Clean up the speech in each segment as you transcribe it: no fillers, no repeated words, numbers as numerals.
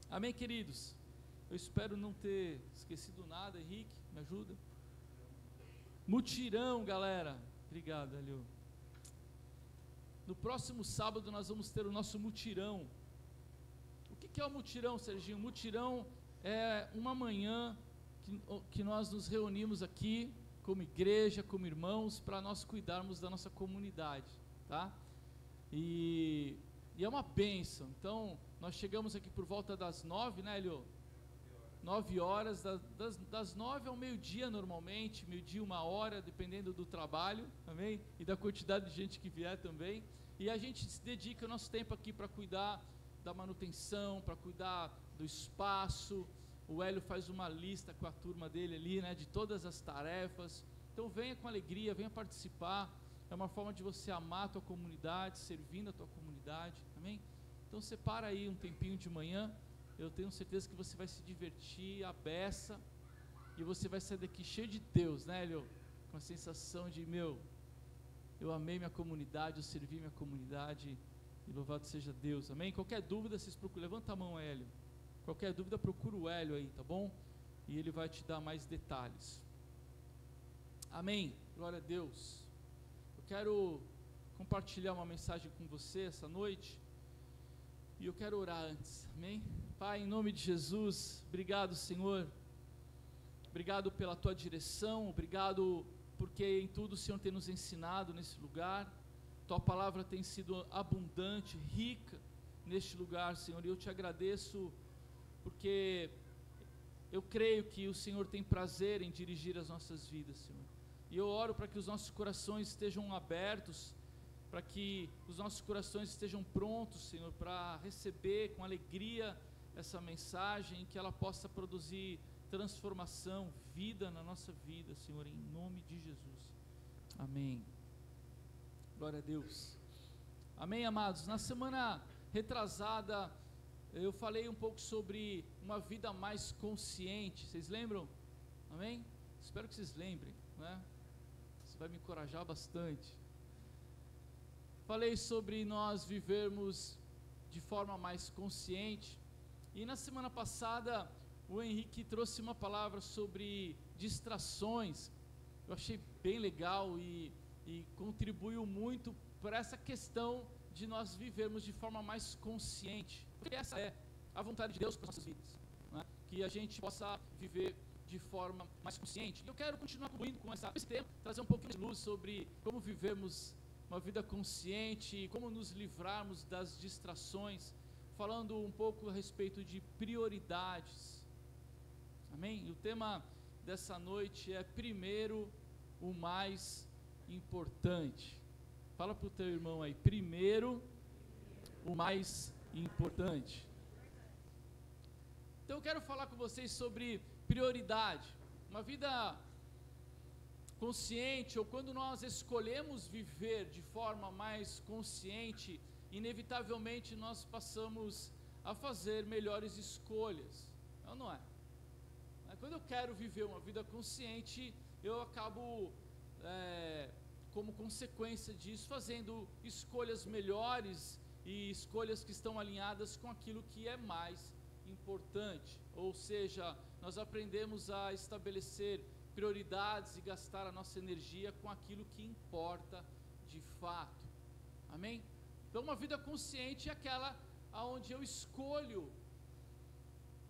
Amém, queridos? Eu espero não ter esquecido nada. Henrique, me ajuda? Mutirão, galera. Obrigado, Alio. No próximo sábado nós vamos ter o nosso mutirão. O que é o mutirão, Serginho? Mutirão é uma manhã que nós nos reunimos aqui como igreja, como irmãos, para nós cuidarmos da nossa comunidade, tá? E é uma bênção. Então, nós chegamos aqui por volta das 9, né, Elio? 9 horas, das 9 ao meio-dia normalmente, meio-dia, 1 hora, dependendo do trabalho, amém? E da quantidade de gente que vier também. E a gente se dedica o nosso tempo aqui para cuidar da manutenção, para cuidar do espaço. O Hélio faz uma lista com a turma dele ali, né, de todas as tarefas. Então venha com alegria, venha participar. É uma forma de você amar a tua comunidade, servindo a tua comunidade, amém? Então separa aí um tempinho de manhã. Eu tenho certeza que você vai se divertir à beça, e você vai sair daqui cheio de Deus, né, Hélio? Com a sensação de, eu amei minha comunidade, eu servi minha comunidade, e louvado seja Deus, amém? Qualquer dúvida, vocês procuram, levanta a mão, Hélio. Qualquer dúvida, procura o Hélio aí, tá bom? E ele vai te dar mais detalhes. Amém, glória a Deus. Eu quero compartilhar uma mensagem com você essa noite, e eu quero orar antes, amém? Pai, em nome de Jesus, obrigado, Senhor, obrigado pela tua direção, obrigado porque em tudo o Senhor tem nos ensinado nesse lugar. Tua palavra tem sido abundante, rica neste lugar, Senhor, e eu te agradeço porque eu creio que o Senhor tem prazer em dirigir as nossas vidas, Senhor, e eu oro para que os nossos corações estejam abertos, para que os nossos corações estejam prontos, Senhor, para receber com alegria essa mensagem, que ela possa produzir transformação, vida na nossa vida, Senhor, em nome de Jesus, amém. Glória a Deus, amém, amados. Na semana retrasada, eu falei um pouco sobre uma vida mais consciente, vocês lembram? Amém? Espero que vocês lembrem, né? Isso vai me encorajar bastante. Falei sobre nós vivermos de forma mais consciente, e na semana passada o Henrique trouxe uma palavra sobre distrações. Eu achei bem legal e contribuiu muito para essa questão de nós vivermos de forma mais consciente, porque essa é a vontade de Deus para as nossas vidas, né? Que a gente possa viver de forma mais consciente. E eu quero continuar concluindo com esse tema, trazer um pouquinho de luz sobre como vivermos uma vida consciente e como nos livrarmos das distrações, falando um pouco a respeito de prioridades, amém? E o tema dessa noite é primeiro o mais importante. Fala para o teu irmão aí, primeiro o mais importante. Então eu quero falar com vocês sobre prioridade, uma vida consciente, ou quando nós escolhemos viver de forma mais consciente, inevitavelmente nós passamos a fazer melhores escolhas, não é? Quando eu quero viver uma vida consciente, eu acabo, como consequência disso, fazendo escolhas melhores e escolhas que estão alinhadas com aquilo que é mais importante, ou seja, nós aprendemos a estabelecer prioridades e gastar a nossa energia com aquilo que importa de fato, amém? Então uma vida consciente é aquela onde eu escolho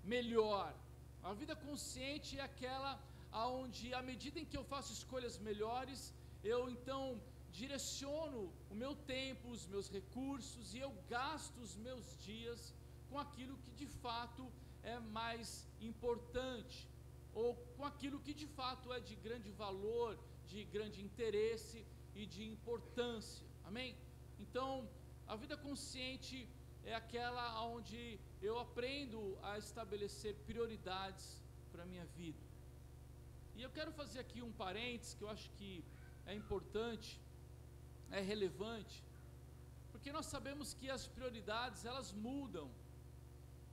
melhor. A vida consciente é aquela onde, à medida em que eu faço escolhas melhores, eu então direciono o meu tempo, os meus recursos, e eu gasto os meus dias com aquilo que de fato é mais importante, ou com aquilo que de fato é de grande valor, de grande interesse e de importância, amém? Então, a vida consciente é aquela onde eu aprendo a estabelecer prioridades para a minha vida. E eu quero fazer aqui um parênteses, que eu acho que é importante, é relevante, porque nós sabemos que as prioridades, elas mudam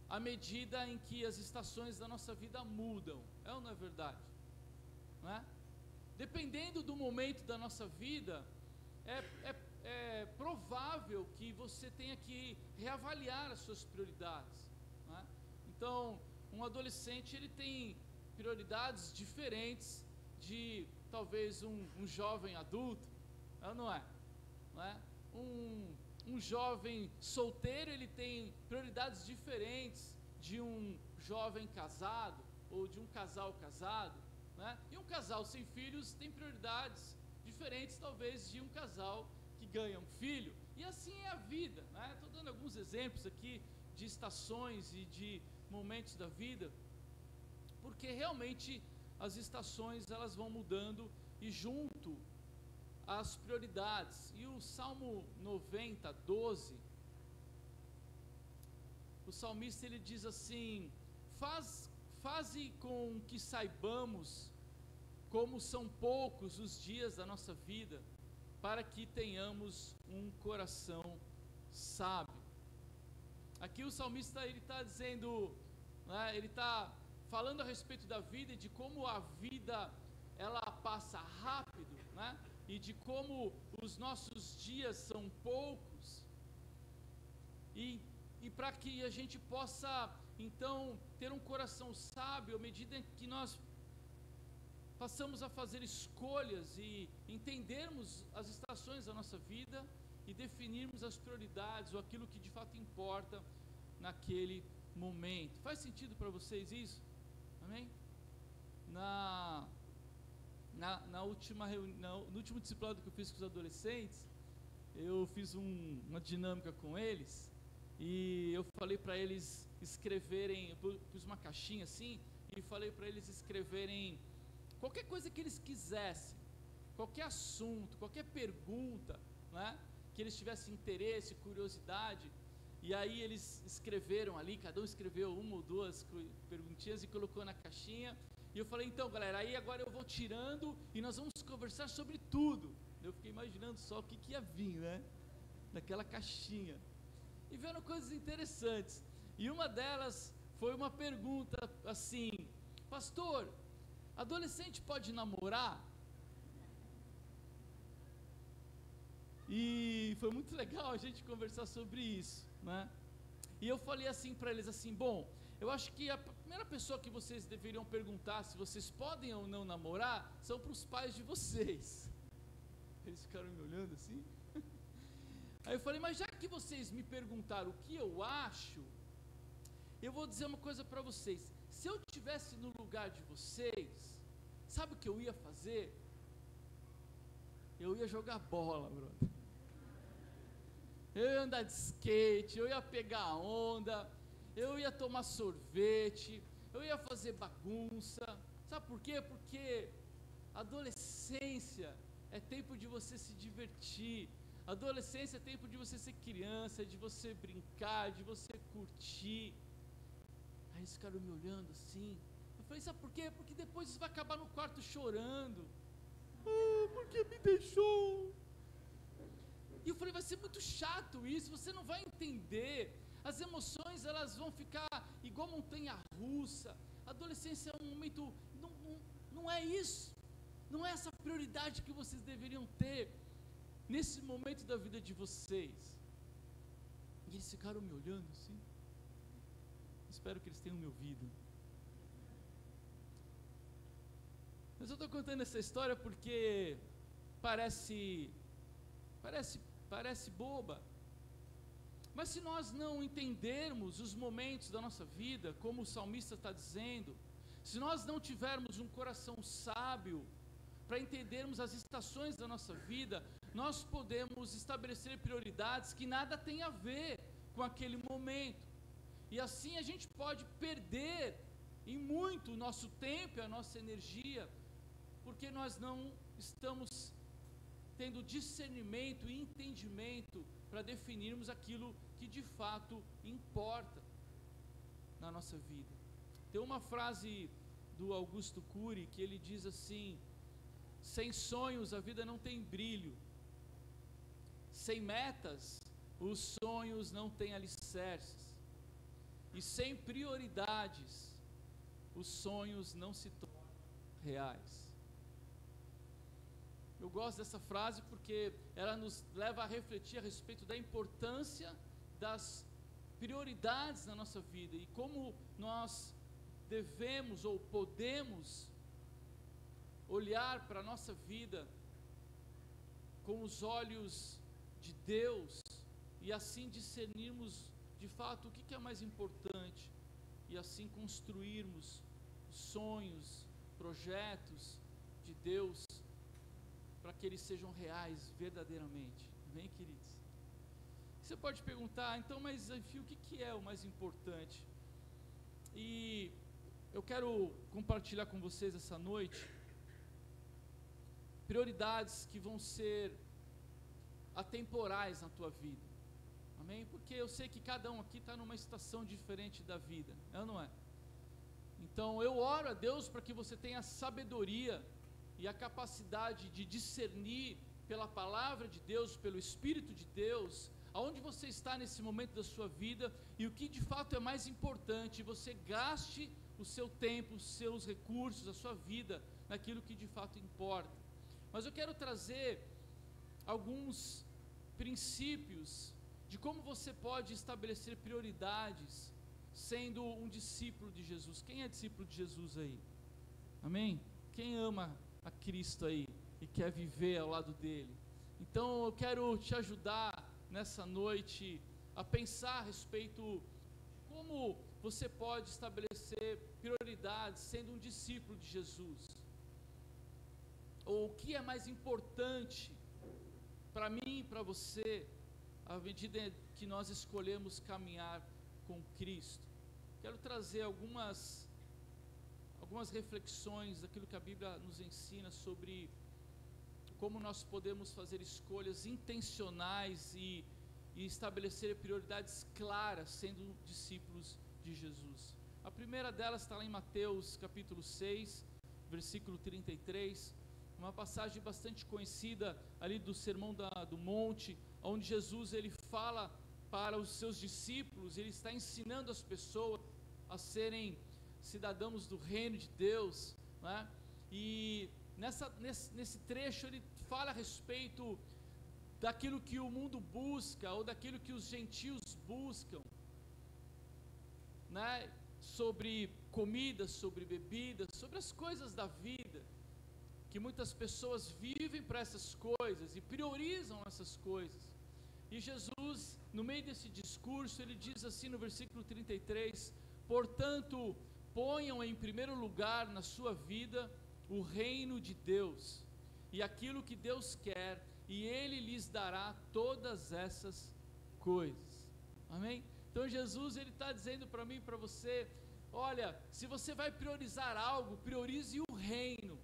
à medida em que as estações da nossa vida mudam, é ou não é verdade? Não é? Dependendo do momento da nossa vida, é provável que você tenha que reavaliar as suas prioridades, não é? Então, um adolescente, ele tem prioridades diferentes de talvez um jovem adulto, não é? Não é? Um jovem solteiro, ele tem prioridades diferentes de um jovem casado ou de um casal casado, né? E um casal sem filhos tem prioridades diferentes talvez de um casal que ganha um filho, e assim é a vida, né? Estou dando alguns exemplos aqui de estações e de momentos da vida, porque realmente as estações elas vão mudando e junto as prioridades. E o Salmo 90, 12, o salmista ele diz assim: faze com que saibamos como são poucos os dias da nossa vida, para que tenhamos um coração sábio. Aqui o salmista ele está dizendo, né, ele está falando a respeito da vida e de como a vida ela passa rápido, né? E de como os nossos dias são poucos, e para que a gente possa então ter um coração sábio à medida que nós passamos a fazer escolhas e entendermos as estações da nossa vida e definirmos as prioridades ou aquilo que de fato importa naquele momento. Faz sentido para vocês isso? Amém? No último discipulado que eu fiz com os adolescentes, eu fiz uma dinâmica com eles, e eu falei para eles escreverem, eu pus uma caixinha assim, e falei para eles escreverem qualquer coisa que eles quisessem, qualquer assunto, qualquer pergunta, né, que eles tivessem interesse, curiosidade, e aí eles escreveram ali, cada um escreveu uma ou duas perguntinhas e colocou na caixinha. E eu falei, então galera, aí agora eu vou tirando e nós vamos conversar sobre tudo. Eu fiquei imaginando só o que ia vir, né, naquela caixinha, e vendo coisas interessantes. E uma delas foi uma pergunta assim: pastor, adolescente pode namorar? E foi muito legal a gente conversar sobre isso, né? E eu falei assim para eles assim: bom, eu acho que a primeira pessoa que vocês deveriam perguntar se vocês podem ou não namorar são para os pais de vocês. Eles ficaram me olhando assim. Aí eu falei: mas já que vocês me perguntaram o que eu acho, eu vou dizer uma coisa para vocês. Se eu estivesse no lugar de vocês, sabe o que eu ia fazer? Eu ia jogar bola, brother. Eu ia andar de skate, eu ia pegar onda, eu ia tomar sorvete, eu ia fazer bagunça. Sabe por quê? Porque adolescência é tempo de você se divertir. Adolescência é tempo de você ser criança, de você brincar, de você curtir. Aí eles ficaram me olhando assim. Eu falei: sabe por quê? Porque depois você vai acabar no quarto chorando. Porque me deixou. E eu falei: vai ser muito chato isso, você não vai entender. As emoções elas vão ficar igual montanha russa. A adolescência é um momento, não é isso. Não é essa prioridade que vocês deveriam ter nesse momento da vida de vocês. E eles ficaram me olhando assim. Espero que eles tenham me ouvido. Mas eu estou contando essa história porque parece boba. Mas se nós não entendermos os momentos da nossa vida, como o salmista está dizendo, se nós não tivermos um coração sábio para entendermos as estações da nossa vida, nós podemos estabelecer prioridades que nada tem a ver com aquele momento. E assim a gente pode perder em muito o nosso tempo e a nossa energia, porque nós não estamos tendo discernimento e entendimento para definirmos aquilo que de fato importa na nossa vida. Tem uma frase do Augusto Cury que ele diz assim: sem sonhos a vida não tem brilho, sem metas os sonhos não têm alicerces, e sem prioridades os sonhos não se tornam reais. Eu gosto dessa frase porque ela nos leva a refletir a respeito da importância das prioridades na nossa vida e como nós devemos ou podemos olhar para a nossa vida com os olhos de Deus e assim discernirmos de fato o que é mais importante e assim construirmos sonhos, projetos de Deus para que eles sejam reais verdadeiramente. Amém, queridos? Você pode perguntar, então, mas enfim, o que é o mais importante? E eu quero compartilhar com vocês essa noite prioridades que vão ser atemporais na tua vida. Amém? Porque eu sei que cada um aqui está numa estação diferente da vida, é ou não é? Então eu oro a Deus para que você tenha a sabedoria e a capacidade de discernir pela palavra de Deus, pelo Espírito de Deus, aonde você está nesse momento da sua vida e o que de fato é mais importante. Você gaste o seu tempo, os seus recursos, a sua vida naquilo que de fato importa. Mas eu quero trazer alguns princípios de como você pode estabelecer prioridades sendo um discípulo de Jesus. Quem é discípulo de Jesus aí? Amém? Quem ama a Cristo aí e quer viver ao lado dele? Então eu quero te ajudar nessa noite a pensar a respeito de como você pode estabelecer prioridades sendo um discípulo de Jesus. Ou o que é mais importante para mim e para você, à medida que nós escolhemos caminhar com Cristo. Quero trazer algumas reflexões daquilo que a Bíblia nos ensina sobre como nós podemos fazer escolhas intencionais e estabelecer prioridades claras sendo discípulos de Jesus. A primeira delas está lá em Mateus capítulo 6, versículo 33, uma passagem bastante conhecida ali do Sermão do Monte, onde Jesus ele fala para os seus discípulos, ele está ensinando as pessoas a serem cidadãos do reino de Deus, né? E nesse trecho ele fala a respeito daquilo que o mundo busca, ou daquilo que os gentios buscam, né? Sobre comida, sobre bebida, sobre as coisas da vida, que muitas pessoas vivem para essas coisas e priorizam essas coisas. E Jesus, no meio desse discurso, ele diz assim no versículo 33, portanto, ponham em primeiro lugar na sua vida o reino de Deus, e aquilo que Deus quer, e Ele lhes dará todas essas coisas. Amém? Então Jesus, Ele está dizendo para mim e para você, olha, se você vai priorizar algo, priorize o reino.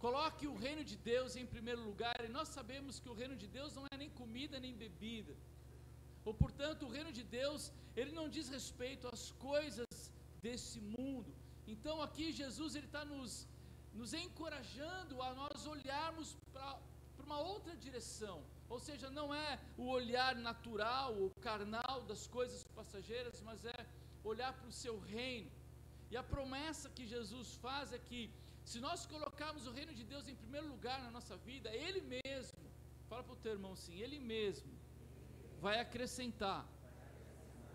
Coloque o reino de Deus em primeiro lugar, e nós sabemos que o reino de Deus não é nem comida nem bebida, ou portanto o reino de Deus, ele não diz respeito às coisas desse mundo. Então aqui Jesus ele está nos encorajando a nós olharmos para uma outra direção, ou seja, não é o olhar natural ou carnal das coisas passageiras, mas é olhar para o seu reino. E a promessa que Jesus faz é que se nós colocarmos o reino de Deus em primeiro lugar na nossa vida, Ele mesmo, fala para o teu irmão assim, Ele mesmo vai acrescentar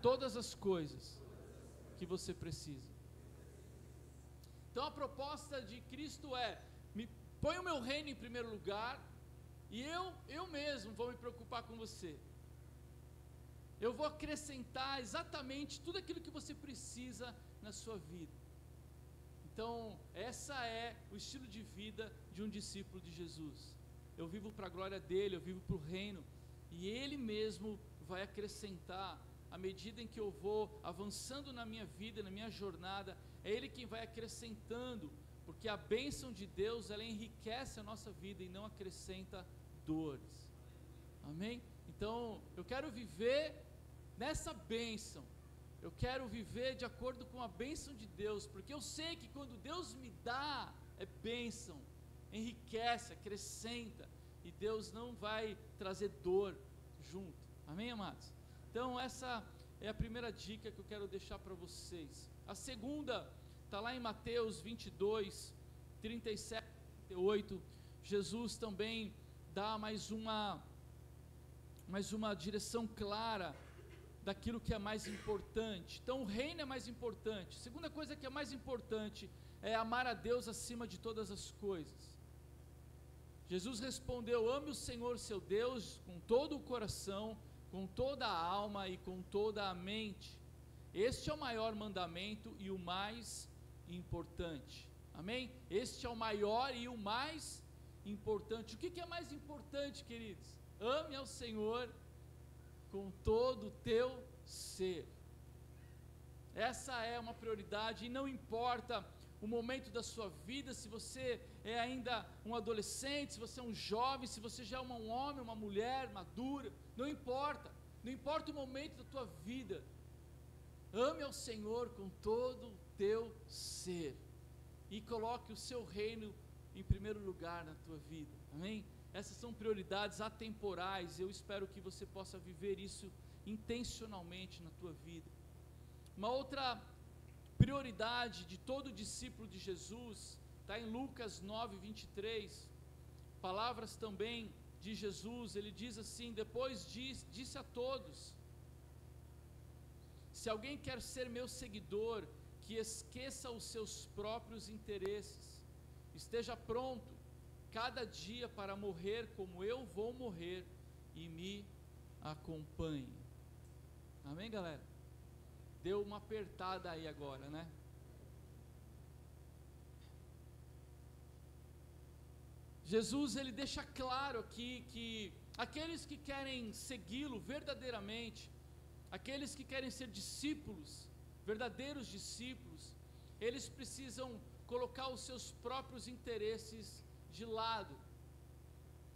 todas as coisas que você precisa. Então a proposta de Cristo é, põe o meu reino em primeiro lugar, e eu mesmo vou me preocupar com você. Eu vou acrescentar exatamente tudo aquilo que você precisa na sua vida. Então, essa é o estilo de vida de um discípulo de Jesus. Eu vivo para a glória dele, eu vivo para o reino, e ele mesmo vai acrescentar, à medida em que eu vou avançando na minha vida, na minha jornada, é ele quem vai acrescentando, porque a bênção de Deus, ela enriquece a nossa vida e não acrescenta dores. Amém? Então, eu quero viver nessa bênção. Eu quero viver de acordo com a bênção de Deus, porque eu sei que quando Deus me dá, é bênção, enriquece, acrescenta, e Deus não vai trazer dor junto. Amém, amados? Então essa é a primeira dica que eu quero deixar para vocês. A segunda está lá em Mateus 22, 37, 38, Jesus também dá mais uma direção clara daquilo que é mais importante. Então o reino é mais importante. Segunda coisa que é mais importante é amar a Deus acima de todas as coisas. Jesus respondeu: ame o Senhor seu Deus com todo o coração, com toda a alma e com toda a mente. Este é o maior mandamento e o mais importante. Amém? Este é o maior e o mais importante. O que é mais importante, queridos? Ame ao Senhor com todo o teu ser. Essa é uma prioridade, e não importa o momento da sua vida, se você é ainda um adolescente, se você é um jovem, se você já é um homem, uma mulher madura, não importa o momento da tua vida. Ame ao Senhor com todo o teu ser e coloque o seu reino em primeiro lugar na tua vida. Amém? Essas são prioridades atemporais. Eu espero que você possa viver isso intencionalmente na tua vida. Uma outra prioridade de todo discípulo de Jesus está em Lucas 9:23. Palavras também de Jesus. Ele diz assim: depois disse a todos: se alguém quer ser meu seguidor, que esqueça os seus próprios interesses, esteja pronto cada dia para morrer como eu vou morrer, e me acompanhe. Amém, galera? Deu uma apertada aí agora, né? Jesus, ele deixa claro aqui que aqueles que querem segui-lo verdadeiramente, aqueles que querem ser discípulos, verdadeiros discípulos, eles precisam colocar os seus próprios interesses de lado.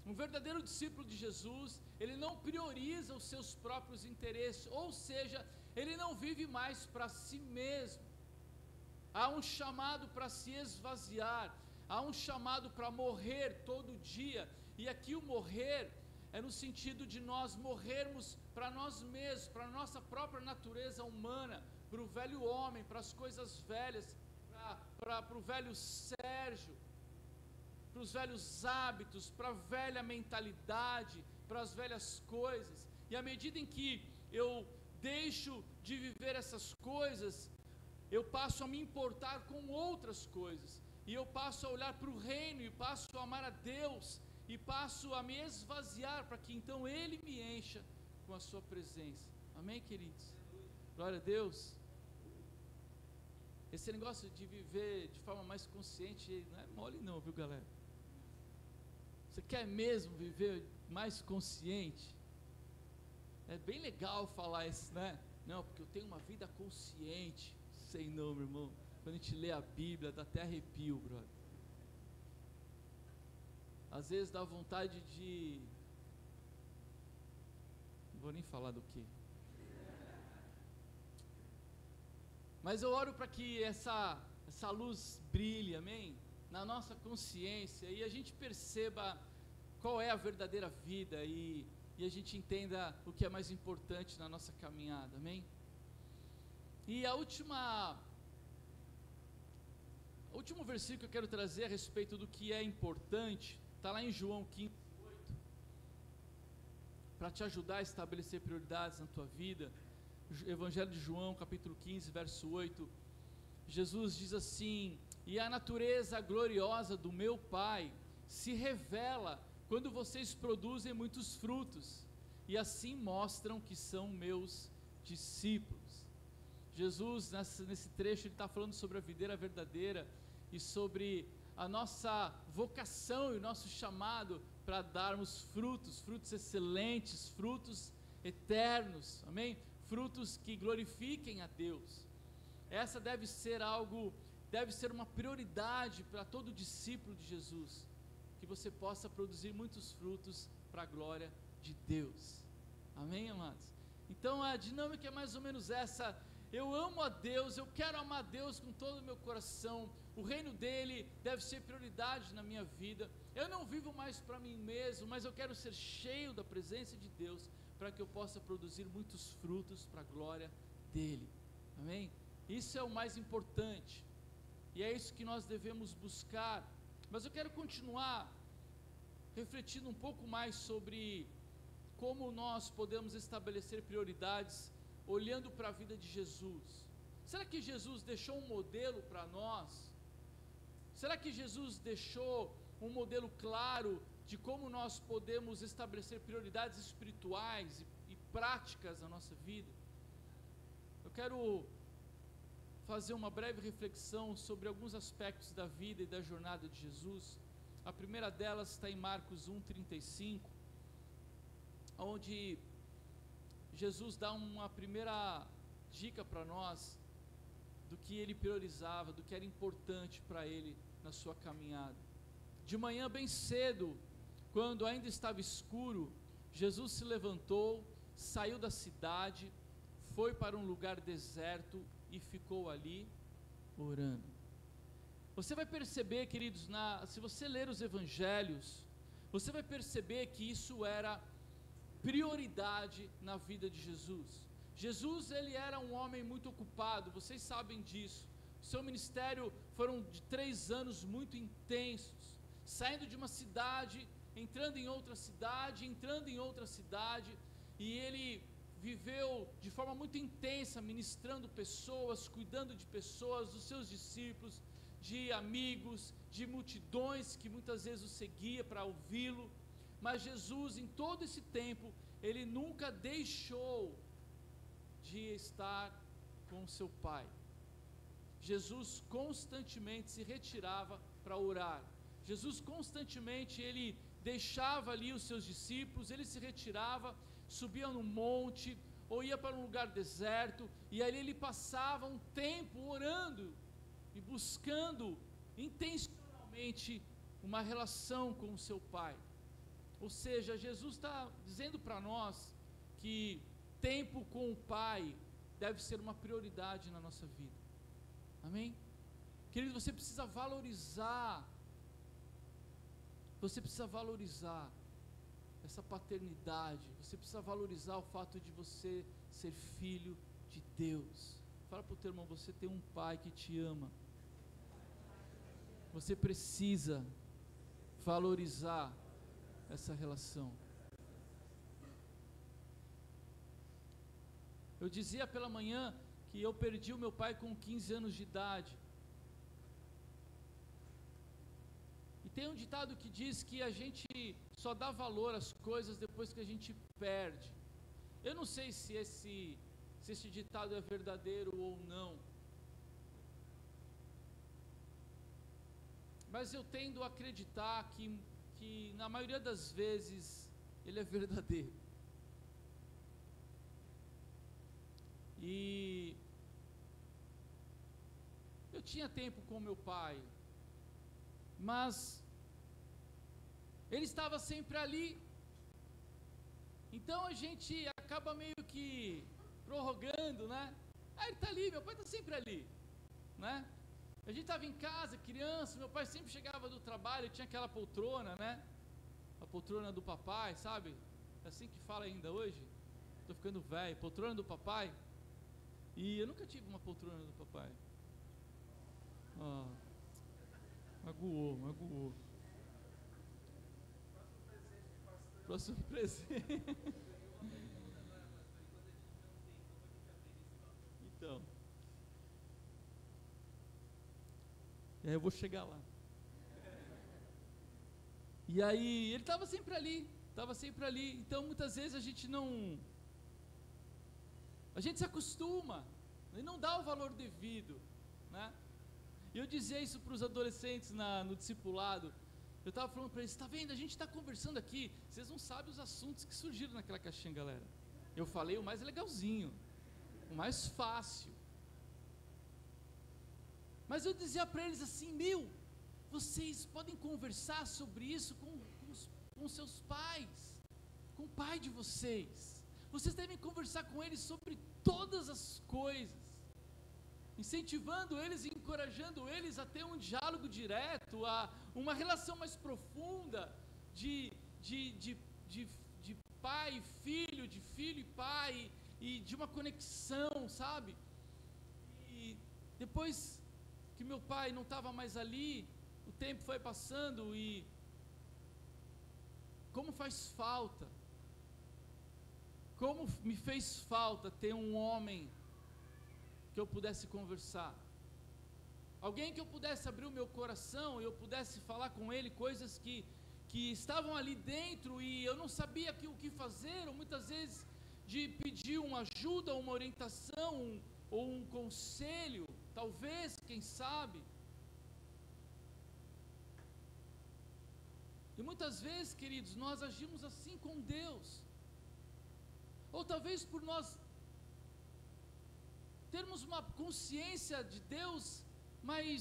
Um verdadeiro discípulo de Jesus, ele não prioriza os seus próprios interesses, ou seja, ele não vive mais para si mesmo. Há um chamado para se esvaziar, há um chamado para morrer todo dia, e aqui o morrer é no sentido de nós morrermos para nós mesmos, para a nossa própria natureza humana, para o velho homem, para as coisas velhas, para o velho Sérgio, para os velhos hábitos, para a velha mentalidade, para as velhas coisas. E à medida em que eu deixo de viver essas coisas, eu passo a me importar com outras coisas, e eu passo a olhar para o reino, e passo a amar a Deus, e passo a me esvaziar, para que então Ele me encha com a sua presença. Amém, queridos? Glória a Deus. Esse negócio de viver de forma mais consciente não é mole não, viu, galera? Você quer mesmo viver mais consciente? É bem legal falar isso, né? Não, porque eu tenho uma vida consciente. Sei não, meu irmão. Quando a gente lê a Bíblia, dá até arrepio, brother. Às vezes dá vontade de... Não vou nem falar do que. Mas eu oro para que essa luz brilhe, amém? Na nossa consciência, e a gente perceba qual é a verdadeira vida, e a gente entenda o que é mais importante na nossa caminhada, amém? E o último versículo que eu quero trazer a respeito do que é importante, está lá em João 15:8, para te ajudar a estabelecer prioridades na tua vida. Evangelho de João, capítulo 15, verso 8, Jesus diz assim: e a natureza gloriosa do meu Pai se revela quando vocês produzem muitos frutos, e assim mostram que são meus discípulos. Jesus, nesse trecho, ele está falando sobre a videira verdadeira, e sobre a nossa vocação e o nosso chamado para darmos frutos excelentes, frutos eternos, amém? Frutos que glorifiquem a Deus. Essa deve ser uma prioridade para todo discípulo de Jesus, que você possa produzir muitos frutos para a glória de Deus, amém, amados? Então a dinâmica é mais ou menos essa: eu amo a Deus, eu quero amar a Deus com todo o meu coração, o reino dele deve ser prioridade na minha vida, eu não vivo mais para mim mesmo, mas eu quero ser cheio da presença de Deus, para que eu possa produzir muitos frutos para a glória dele, amém? Isso é o mais importante, e é isso que nós devemos buscar. Mas eu quero continuar refletindo um pouco mais sobre como nós podemos estabelecer prioridades olhando para a vida de Jesus? Será que Jesus deixou um modelo para nós? Será que Jesus deixou um modelo claro de como nós podemos estabelecer prioridades espirituais e práticas na nossa vida? Eu quero fazer uma breve reflexão sobre alguns aspectos da vida e da jornada de Jesus. A primeira delas está em Marcos 1,35, onde Jesus dá uma primeira dica para nós do que ele priorizava, do que era importante para ele na sua caminhada. De manhã bem cedo, quando ainda estava escuro, Jesus se levantou, saiu da cidade, foi para um lugar deserto e ficou ali orando. Você vai perceber, queridos, se você ler os evangelhos, você vai perceber que isso era prioridade na vida de Jesus. Jesus, ele era um homem muito ocupado, vocês sabem disso. O seu ministério foram de 3 anos muito intensos, saindo de uma cidade, entrando em outra cidade, entrando em outra cidade, e ele viveu de forma muito intensa, ministrando pessoas, cuidando de pessoas, dos seus discípulos, de amigos, de multidões que muitas vezes o seguia para ouvi-lo. Mas Jesus, em todo esse tempo, ele nunca deixou de estar com seu Pai. Jesus constantemente se retirava para orar. Jesus constantemente, ele deixava ali os seus discípulos, ele se retirava, subia num monte, ou ia para um lugar deserto, e ali ele passava um tempo orando, e buscando intencionalmente uma relação com o seu Pai. Ou seja, Jesus está dizendo para nós que tempo com o Pai deve ser uma prioridade na nossa vida. Amém? Querido, você precisa valorizar essa paternidade, você precisa valorizar o fato de você ser filho de Deus. Fala para o teu irmão, você tem um pai que te ama. Você precisa valorizar essa relação. Eu dizia pela manhã que eu perdi o meu pai com 15 anos de idade. E tem um ditado que diz que a gente só dá valor às coisas depois que a gente perde. Eu não sei se esse ditado é verdadeiro ou não, mas eu tendo a acreditar que na maioria das vezes ele é verdadeiro. E eu tinha tempo com meu pai, mas ele estava sempre ali. Então a gente acaba meio que prorrogando, né? Ele está ali, meu pai está sempre ali, né? A gente estava em casa, criança, meu pai sempre chegava do trabalho, tinha aquela poltrona, né? A poltrona do papai, sabe? É assim que fala ainda hoje. Estou ficando velho, poltrona do papai. E eu nunca tive uma poltrona do papai. Magoou. Próximo presente. Então. E aí eu vou chegar lá. E aí ele estava sempre ali. Então muitas vezes a gente se acostuma e não dá o valor devido, né? E eu dizia isso para os adolescentes no discipulado. Eu estava falando para eles, está vendo, a gente está conversando aqui, vocês não sabem os assuntos que surgiram naquela caixinha, galera. Eu falei o mais legalzinho, o mais fácil. Mas eu dizia para eles assim, vocês podem conversar sobre isso com seus pais, com o pai de vocês. Vocês devem conversar com eles sobre todas as coisas, incentivando eles e encorajando eles a ter um diálogo direto, a uma relação mais profunda de pai e filho, de filho e pai, e de uma conexão, sabe? E depois que meu pai não estava mais ali, o tempo foi passando e como faz falta como me fez falta ter um homem que eu pudesse conversar, alguém que eu pudesse abrir o meu coração e eu pudesse falar com ele coisas que estavam ali dentro e eu não sabia o que fazer, ou muitas vezes de pedir uma ajuda, uma orientação, ou um conselho, talvez, quem sabe. E muitas vezes, queridos, nós agimos assim com Deus, ou talvez por nós termos uma consciência de Deus, mas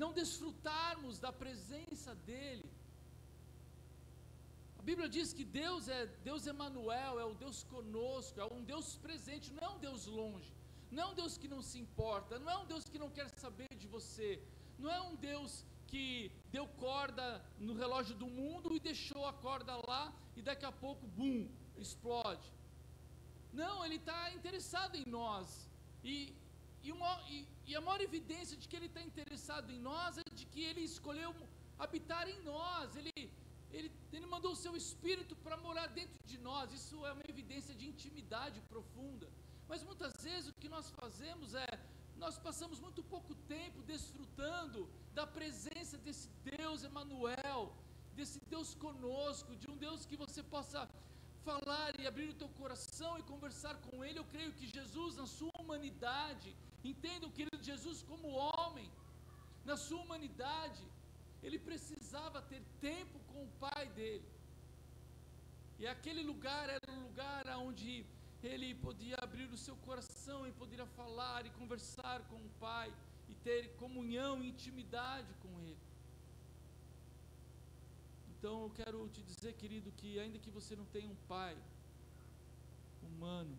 não desfrutarmos da presença dEle. A Bíblia diz que Deus é Deus Emanuel, é o Deus conosco, é um Deus presente, não é um Deus longe, não é um Deus que não se importa, não é um Deus que não quer saber de você, não é um Deus que deu corda no relógio do mundo e deixou a corda lá e daqui a pouco, bum, explode. Não, Ele está interessado em nós, e a maior evidência de que Ele está interessado em nós é de que Ele escolheu habitar em nós, Ele mandou o seu Espírito para morar dentro de nós. Isso é uma evidência de intimidade profunda. Mas muitas vezes o que nós fazemos nós passamos muito pouco tempo desfrutando da presença desse Deus Emanuel, desse Deus conosco, de um Deus que você possa falar e abrir o teu coração e conversar com Ele. Eu creio que Jesus, na sua humanidade, entenda o querido Jesus como homem, na sua humanidade, Ele precisava ter tempo com o Pai dele, e aquele lugar era um lugar onde Ele podia abrir o seu coração e poderia falar e conversar com o Pai, e ter comunhão e intimidade com Ele. Então eu quero te dizer, querido, que ainda que você não tenha um pai humano,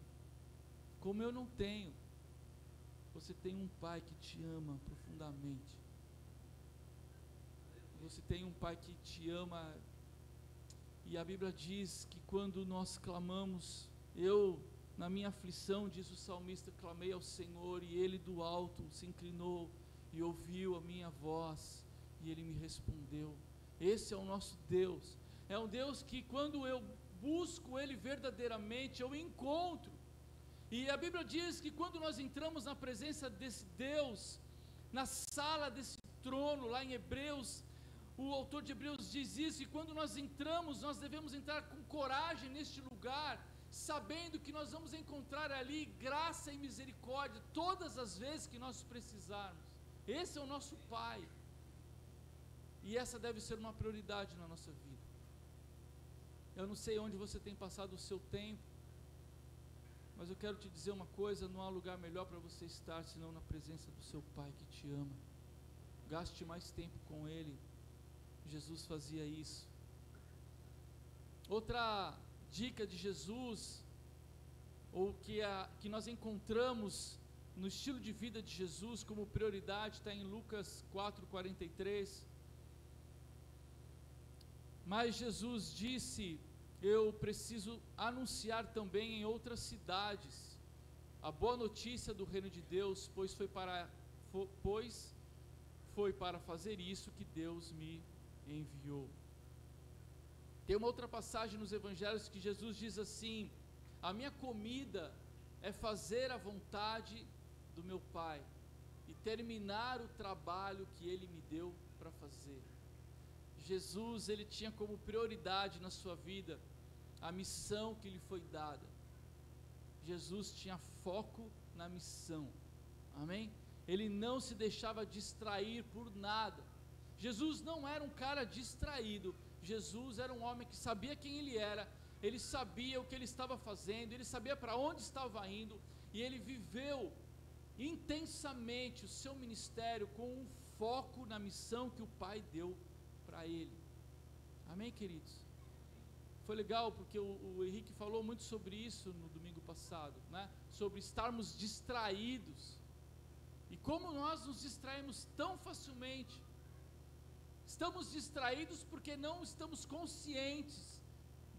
como eu não tenho, você tem um pai que te ama profundamente. Você tem um pai que te ama, e a Bíblia diz que quando nós clamamos, na minha aflição, diz o salmista, clamei ao Senhor, e Ele do alto se inclinou e ouviu a minha voz, e Ele me respondeu. Esse é o nosso Deus, é um Deus que quando eu busco Ele verdadeiramente, eu encontro. E a Bíblia diz que quando nós entramos na presença desse Deus, na sala desse trono, lá em Hebreus, o autor de Hebreus diz isso, e quando nós entramos, nós devemos entrar com coragem neste lugar, sabendo que nós vamos encontrar ali graça e misericórdia, todas as vezes que nós precisarmos. Esse é o nosso Pai, e essa deve ser uma prioridade na nossa vida. Eu não sei onde você tem passado o seu tempo, mas eu quero te dizer uma coisa, não há lugar melhor para você estar, senão na presença do seu Pai que te ama. Gaste mais tempo com Ele. Jesus fazia isso. Outra dica de Jesus, ou que nós encontramos no estilo de vida de Jesus como prioridade, está em Lucas 4:43. Mas Jesus disse: eu preciso anunciar também em outras cidades a boa notícia do reino de Deus, pois foi para fazer isso que Deus me enviou. Tem uma outra passagem nos evangelhos que Jesus diz assim: a minha comida é fazer a vontade do meu Pai e terminar o trabalho que Ele me deu para fazer. Jesus, Ele tinha como prioridade na sua vida a missão que lhe foi dada. Jesus tinha foco na missão, amém? Ele não se deixava distrair por nada. Jesus não era um cara distraído. Jesus era um homem que sabia quem Ele era, Ele sabia o que Ele estava fazendo, Ele sabia para onde estava indo, e Ele viveu intensamente o seu ministério com um foco na missão que o Pai deu para Ele. Amém, queridos? Foi legal porque o Henrique falou muito sobre isso no domingo passado, né? Sobre estarmos distraídos, e como nós nos distraímos tão facilmente. Estamos distraídos porque não estamos conscientes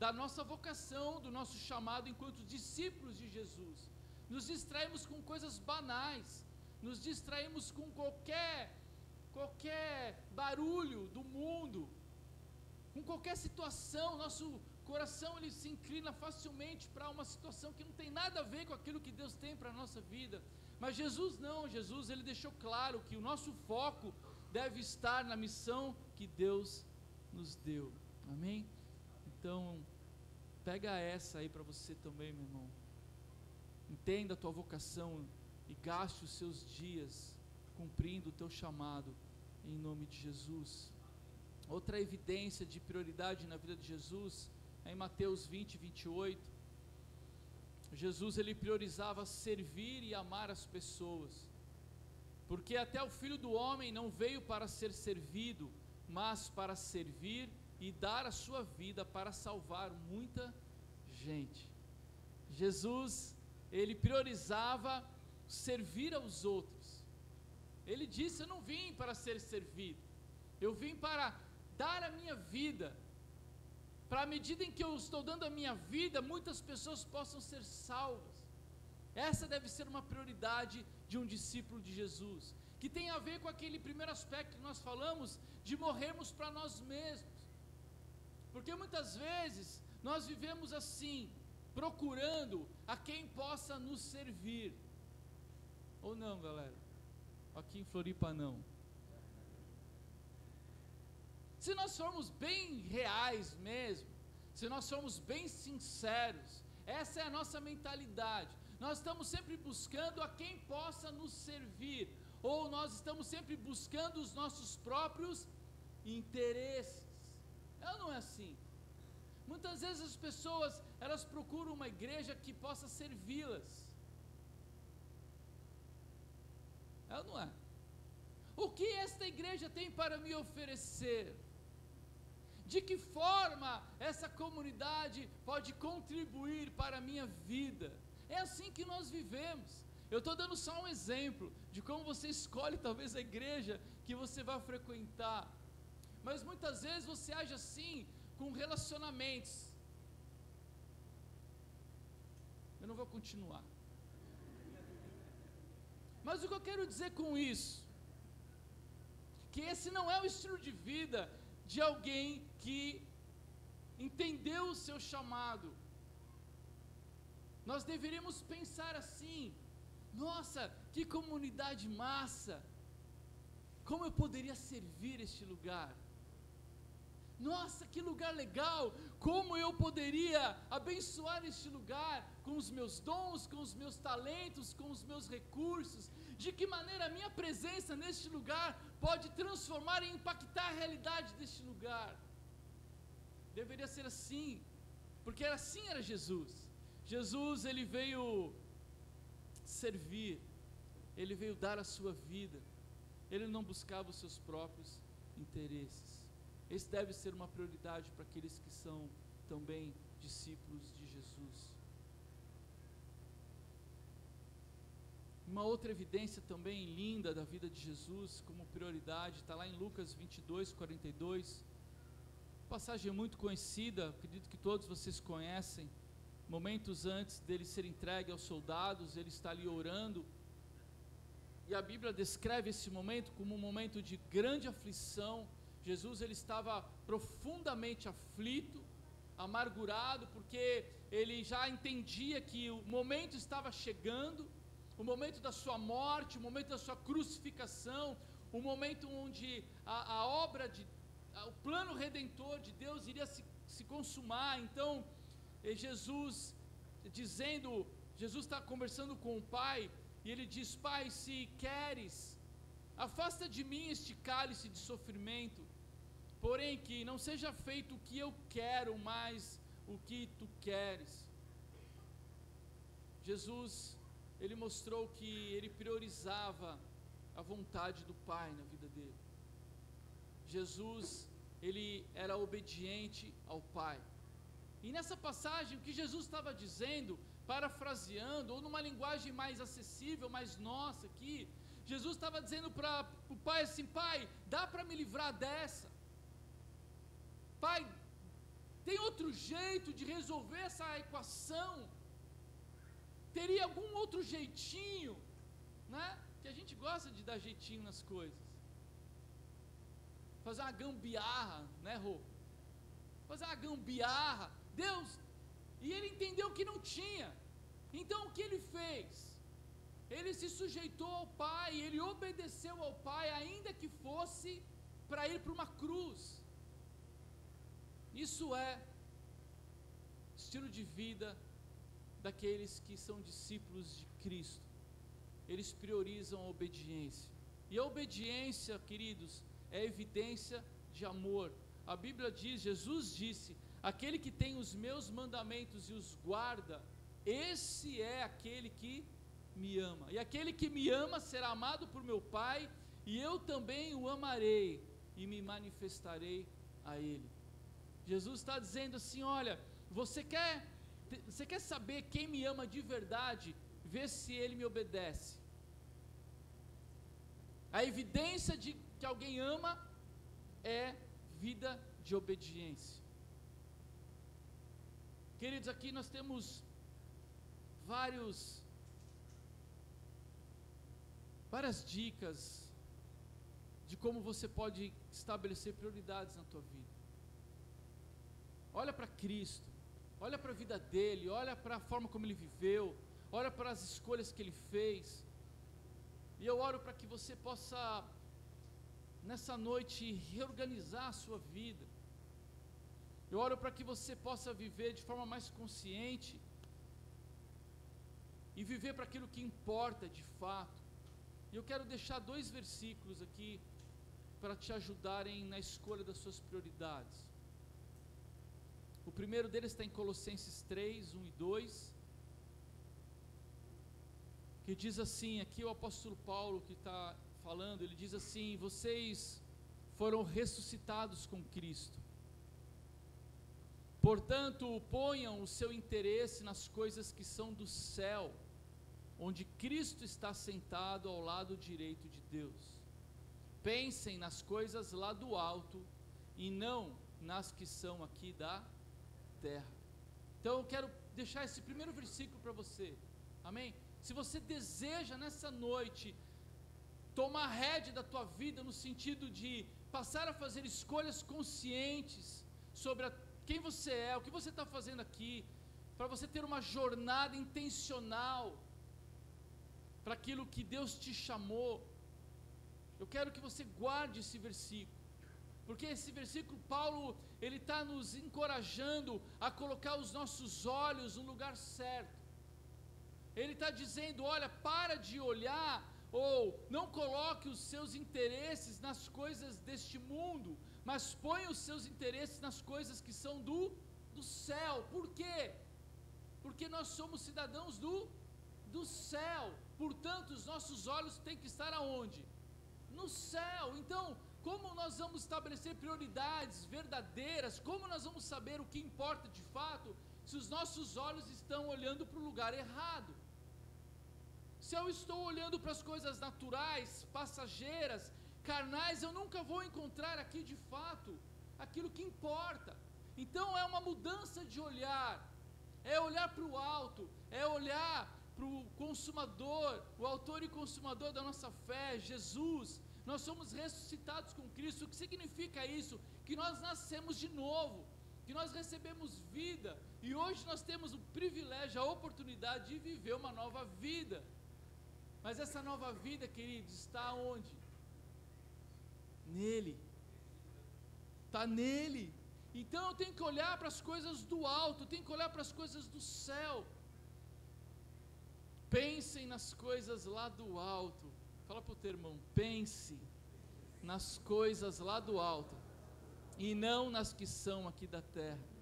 da nossa vocação, do nosso chamado enquanto discípulos de Jesus. Nos distraímos com coisas banais, nos distraímos com qualquer barulho do mundo, com qualquer situação. Nosso o coração ele se inclina facilmente para uma situação que não tem nada a ver com aquilo que Deus tem para a nossa vida. Mas Jesus não, Jesus ele deixou claro que o nosso foco deve estar na missão que Deus nos deu. Amém? Então, pega essa aí para você também, meu irmão. Entenda a tua vocação e gaste os seus dias cumprindo o teu chamado, em nome de Jesus. Outra evidência de prioridade na vida de Jesus é em Mateus 20, 28. Jesus ele priorizava servir e amar as pessoas, porque até o Filho do Homem não veio para ser servido, mas para servir e dar a sua vida para salvar muita gente. Jesus ele priorizava servir aos outros. Ele disse: eu não vim para ser servido, eu vim para dar a minha vida, para à medida em que eu estou dando a minha vida, muitas pessoas possam ser salvas. Essa deve ser uma prioridade de um discípulo de Jesus, que tem a ver com aquele primeiro aspecto que nós falamos, de morrermos para nós mesmos, porque muitas vezes nós vivemos assim, procurando a quem possa nos servir, ou não, galera? Aqui em Floripa não. Se nós formos bem reais mesmo, se nós formos bem sinceros, essa é a nossa mentalidade. Nós estamos sempre buscando a quem possa nos servir, ou nós estamos sempre buscando os nossos próprios interesses. Não é assim. Muitas vezes as pessoas, elas procuram uma igreja que possa servi-las. Não é. O que esta igreja tem para me oferecer? De que forma essa comunidade pode contribuir para a minha vida? É assim que nós vivemos. Eu estou dando só um exemplo de como você escolhe talvez a igreja que você vai frequentar, mas muitas vezes você age assim com relacionamentos. Eu não vou continuar, mas o que eu quero dizer com isso, que esse não é o estilo de vida de alguém que entendeu o seu chamado. Nós deveríamos pensar assim: nossa, que comunidade massa, como eu poderia servir este lugar? Nossa, que lugar legal, como eu poderia abençoar este lugar com os meus dons, com os meus talentos, com os meus recursos? De que maneira a minha presença neste lugar pode transformar e impactar a realidade deste lugar? Deveria ser assim, porque assim era Jesus. Jesus ele veio servir, ele veio dar a sua vida, ele não buscava os seus próprios interesses. Esse deve ser uma prioridade para aqueles que são também discípulos de Jesus. Uma outra evidência também linda da vida de Jesus como prioridade, está lá em Lucas 22, 42, passagem muito conhecida, acredito que todos vocês conhecem. Momentos antes dele ser entregue aos soldados, ele está ali orando, e a Bíblia descreve esse momento como um momento de grande aflição. Jesus ele estava profundamente aflito, amargurado, porque ele já entendia que o momento estava chegando, o momento da sua morte, o momento da sua crucificação, o momento onde a obra, o plano redentor de Deus iria se consumar. Então, Jesus está conversando com o Pai, e ele diz: Pai, se queres, afasta de mim este cálice de sofrimento, porém que não seja feito o que eu quero, mas o que tu queres. Jesus, ele mostrou que ele priorizava a vontade do Pai na vida dele. Jesus, ele era obediente ao Pai. E nessa passagem, o que Jesus estava dizendo, parafraseando, ou numa linguagem mais acessível, mais nossa aqui, Jesus estava dizendo para o Pai assim: Pai, dá para me livrar dessa? Pai, tem outro jeito de resolver essa equação? Teria algum outro jeitinho, né? Que a gente gosta de dar jeitinho nas coisas, fazer uma gambiarra, né, Rô? Fazer uma gambiarra Deus, e ele entendeu que não tinha. Então o que ele fez? Ele se sujeitou ao Pai, ele obedeceu ao Pai, ainda que fosse para ir para uma cruz. Isso é estilo de vida daqueles que são discípulos de Cristo. Eles priorizam a obediência. E a obediência, queridos, é evidência de amor. A Bíblia diz, Jesus disse: aquele que tem os meus mandamentos e os guarda, esse é aquele que me ama. E aquele que me ama será amado por meu Pai, e eu também o amarei e me manifestarei a ele. Jesus está dizendo assim: olha, você quer saber quem me ama de verdade? Vê se ele me obedece. A evidência de que alguém ama é vida de obediência. Queridos, aqui nós temos várias dicas de como você pode estabelecer prioridades na tua vida. Olha para Cristo, olha para a vida dele, olha para a forma como ele viveu, olha para as escolhas que ele fez. E eu oro para que você possa, nessa noite, reorganizar a sua vida. Eu oro para que você possa viver de forma mais consciente e viver para aquilo que importa de fato. E eu quero deixar 2 versículos aqui para te ajudarem na escolha das suas prioridades. O primeiro deles está em Colossenses 3, 1 e 2, que diz assim, aqui o apóstolo Paulo que está falando, ele diz assim: vocês foram ressuscitados com Cristo, portanto ponham o seu interesse nas coisas que são do céu, onde Cristo está sentado ao lado direito de Deus. Pensem nas coisas lá do alto e não nas que são aqui da terra. Então eu quero deixar esse primeiro versículo para você, amém? Se você deseja nessa noite tomar a rédea da tua vida, no sentido de passar a fazer escolhas conscientes sobre quem você é, o que você está fazendo aqui, para você ter uma jornada intencional para aquilo que Deus te chamou, eu quero que você guarde esse versículo, porque esse versículo, Paulo, ele está nos encorajando a colocar os nossos olhos no lugar certo. Ele está dizendo: olha, para de olhar, ou não coloque os seus interesses nas coisas deste mundo, mas ponha os seus interesses nas coisas que são do céu. Por quê? Porque nós somos cidadãos do céu, portanto os nossos olhos têm que estar aonde? No céu. Então, como nós vamos estabelecer prioridades verdadeiras? Como nós vamos saber o que importa de fato, se os nossos olhos estão olhando para o lugar errado? Se eu estou olhando para as coisas naturais, passageiras, carnais, eu nunca vou encontrar aqui de fato aquilo que importa. Então é uma mudança de olhar, é olhar para o alto, é olhar para o consumador, o autor e consumador da nossa fé, Jesus. Nós somos ressuscitados com Cristo. O que significa isso? Que nós nascemos de novo, que nós recebemos vida, e hoje nós temos o privilégio, a oportunidade de viver uma nova vida. Mas essa nova vida, queridos, está onde? Nele. Está nele. Então eu tenho que olhar para as coisas do alto, eu tenho que olhar para as coisas do céu. Pensem nas coisas lá do alto. Fala para o teu irmão: pense nas coisas lá do alto e não nas que são aqui da terra.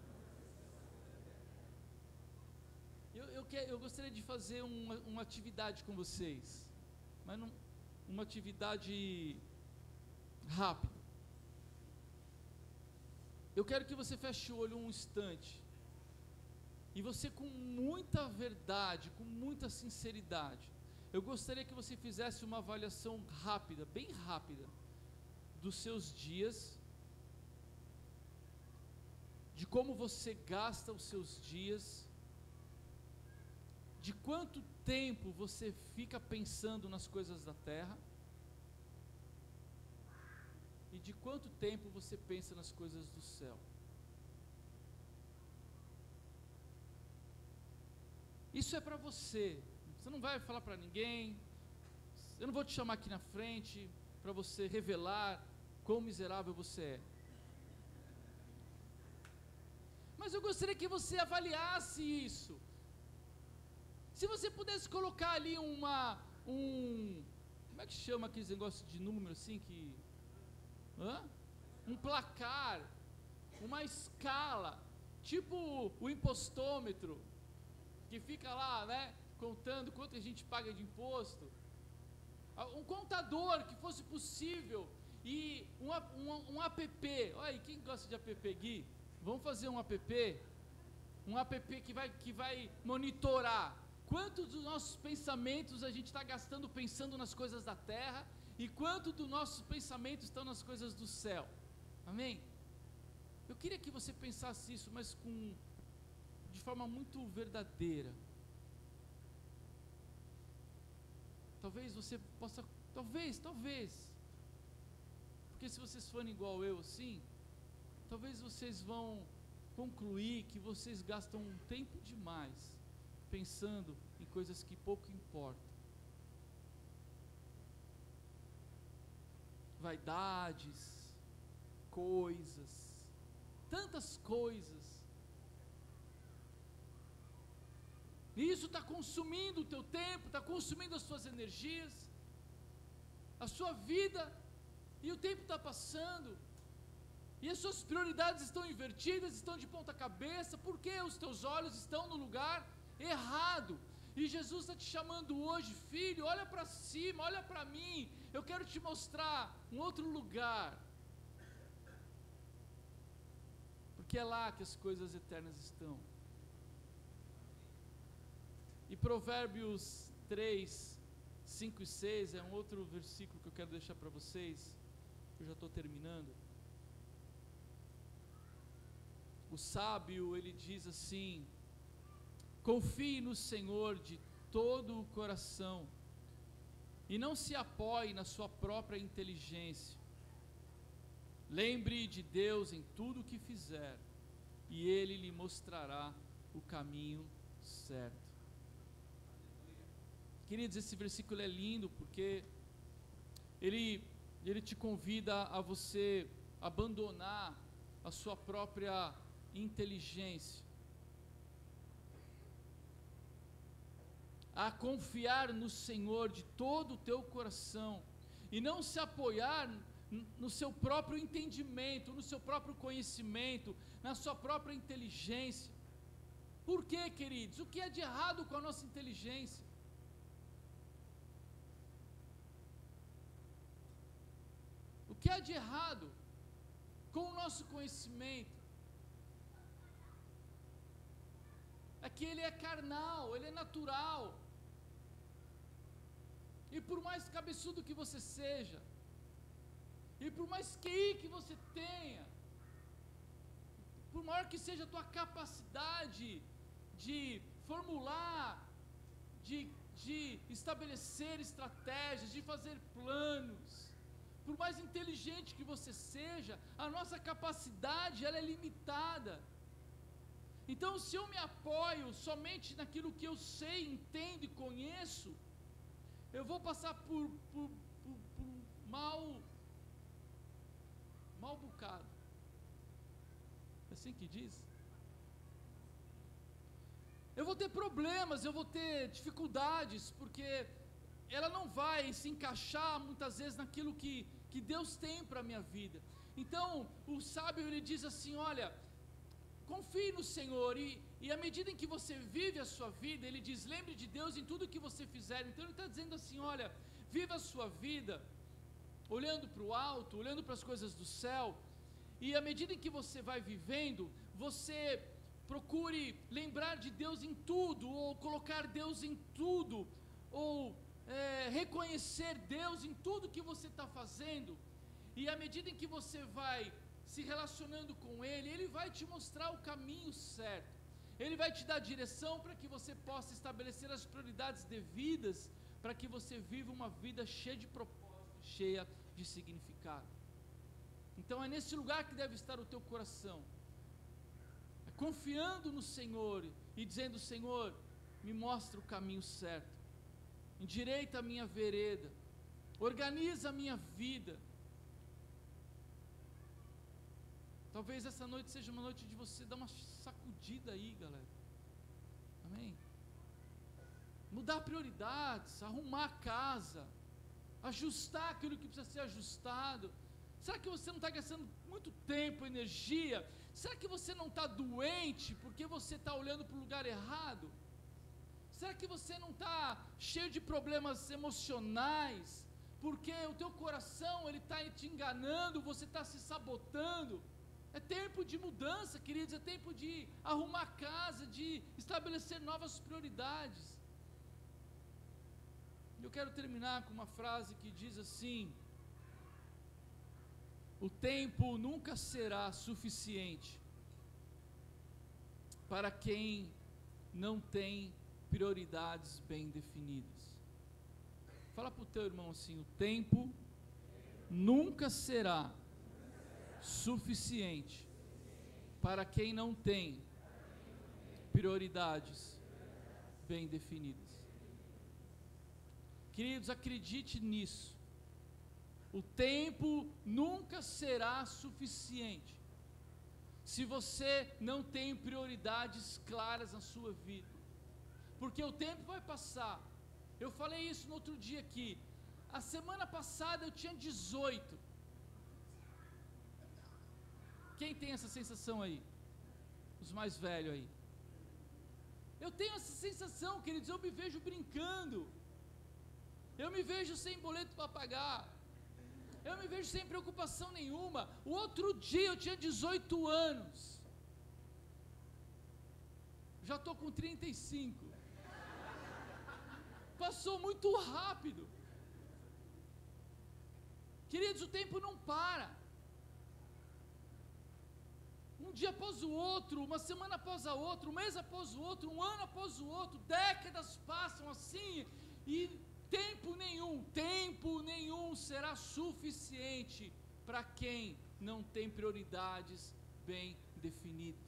Eu gostaria de fazer uma atividade com vocês, mas uma atividade rápida. Eu quero que você feche o olho um instante, e você, com muita verdade, com muita sinceridade, eu gostaria que você fizesse uma avaliação rápida, bem rápida, dos seus dias, de como você gasta os seus dias, de quanto tempo você fica pensando nas coisas da terra, e de quanto tempo você pensa nas coisas do céu. Isso é para você. Você não vai falar para ninguém. Eu não vou te chamar aqui na frente para você revelar quão miserável você é. Mas eu gostaria que você avaliasse isso. Se você pudesse colocar ali como é que chama aqueles negócios de número assim um placar, uma escala, tipo o impostômetro, que fica lá, né, contando quanto a gente paga de imposto. Um contador que fosse possível, e um app. Olha aí, quem gosta de app, Gui? Vamos fazer um app que vai monitorar quanto dos nossos pensamentos a gente está gastando pensando nas coisas da terra, e quanto dos nossos pensamentos estão nas coisas do céu. Amém? Eu queria que você pensasse isso, mas de forma muito verdadeira. Talvez você possa, talvez, porque se vocês forem igual eu assim, talvez vocês vão concluir que vocês gastam um tempo demais pensando em coisas que pouco importam. Vaidades, coisas, tantas coisas. E isso está consumindo o teu tempo, está consumindo as suas energias, a sua vida, e o tempo está passando, e as suas prioridades estão invertidas, estão de ponta cabeça, porque os teus olhos estão no lugar errado. E Jesus está te chamando hoje, filho, olha para cima, olha para mim, eu quero te mostrar um outro lugar, porque é lá que as coisas eternas estão. E Provérbios 3, 5 e 6 é um outro versículo que eu quero deixar para vocês, eu já estou terminando. O sábio, ele diz assim: confie no Senhor de todo o coração, e não se apoie na sua própria inteligência. Lembre de Deus em tudo o que fizer, e Ele lhe mostrará o caminho certo. Queridos, esse versículo é lindo, porque ele te convida a você abandonar a sua própria inteligência, a confiar no Senhor de todo o teu coração, e não se apoiar no seu próprio entendimento, no seu próprio conhecimento, na sua própria inteligência. Por quê, queridos? O que é de errado com a nossa inteligência? O que há de errado com o nosso conhecimento? É que ele é carnal, ele é natural. E por mais cabeçudo que você seja, e por mais QI que você tenha, por maior que seja a tua capacidade de formular, de estabelecer estratégias, de fazer planos, por mais inteligente que você seja, a nossa capacidade ela é limitada. Então, se eu me apoio somente naquilo que eu sei, entendo e conheço, eu vou passar por mal bocado. É assim que diz? Eu vou ter problemas, eu vou ter dificuldades, porque ela não vai se encaixar muitas vezes naquilo que Deus tem para a minha vida. Então, o sábio ele diz assim: olha, confie no Senhor, e à medida em que você vive a sua vida, ele diz, lembre de Deus em tudo que você fizer. Então ele está dizendo assim: olha, viva a sua vida olhando para o alto, olhando para as coisas do céu, e à medida em que você vai vivendo, você procure lembrar de Deus em tudo, ou colocar Deus em tudo, ou reconhecer Deus em tudo que você está fazendo, e à medida em que você vai se relacionando com Ele, Ele vai te mostrar o caminho certo, Ele vai te dar direção para que você possa estabelecer as prioridades devidas, para que você viva uma vida cheia de propósito, cheia de significado. Então é nesse lugar que deve estar o teu coração, confiando no Senhor e dizendo: Senhor, me mostra o caminho certo, endireita a minha vereda, organiza a minha vida. Talvez essa noite seja uma noite de você dar uma sacudida aí, galera. Amém? Mudar prioridades, arrumar a casa, ajustar aquilo que precisa ser ajustado. Será que você não está gastando muito tempo, energia? Será que você não está doente porque você está olhando para o lugar errado? Será que você não está cheio de problemas emocionais porque o teu coração ele está te enganando, você está se sabotando? É tempo de mudança, queridos, é tempo de arrumar a casa, de estabelecer novas prioridades. Eu quero terminar com uma frase que diz assim: o tempo nunca será suficiente para quem não tem prioridades bem definidas. Fala para o teu irmão assim: o tempo nunca será suficiente para quem não tem prioridades bem definidas. Queridos, acredite nisso. O tempo nunca será suficiente se você não tem prioridades claras na sua vida, porque o tempo vai passar. Eu falei isso no outro dia aqui. A semana passada eu tinha 18. Quem tem essa sensação aí? Os mais velhos aí. Eu tenho essa sensação, queridos, eu me vejo brincando. Eu me vejo sem boleto para pagar. Eu me vejo sem preocupação nenhuma. O outro dia eu tinha 18 anos. Já estou com 35. Passou muito rápido. Queridos, o tempo não para. Um dia após o outro, uma semana após a outra, um mês após o outro, um ano após o outro, décadas passam assim, e tempo nenhum será suficiente para quem não tem prioridades bem definidas.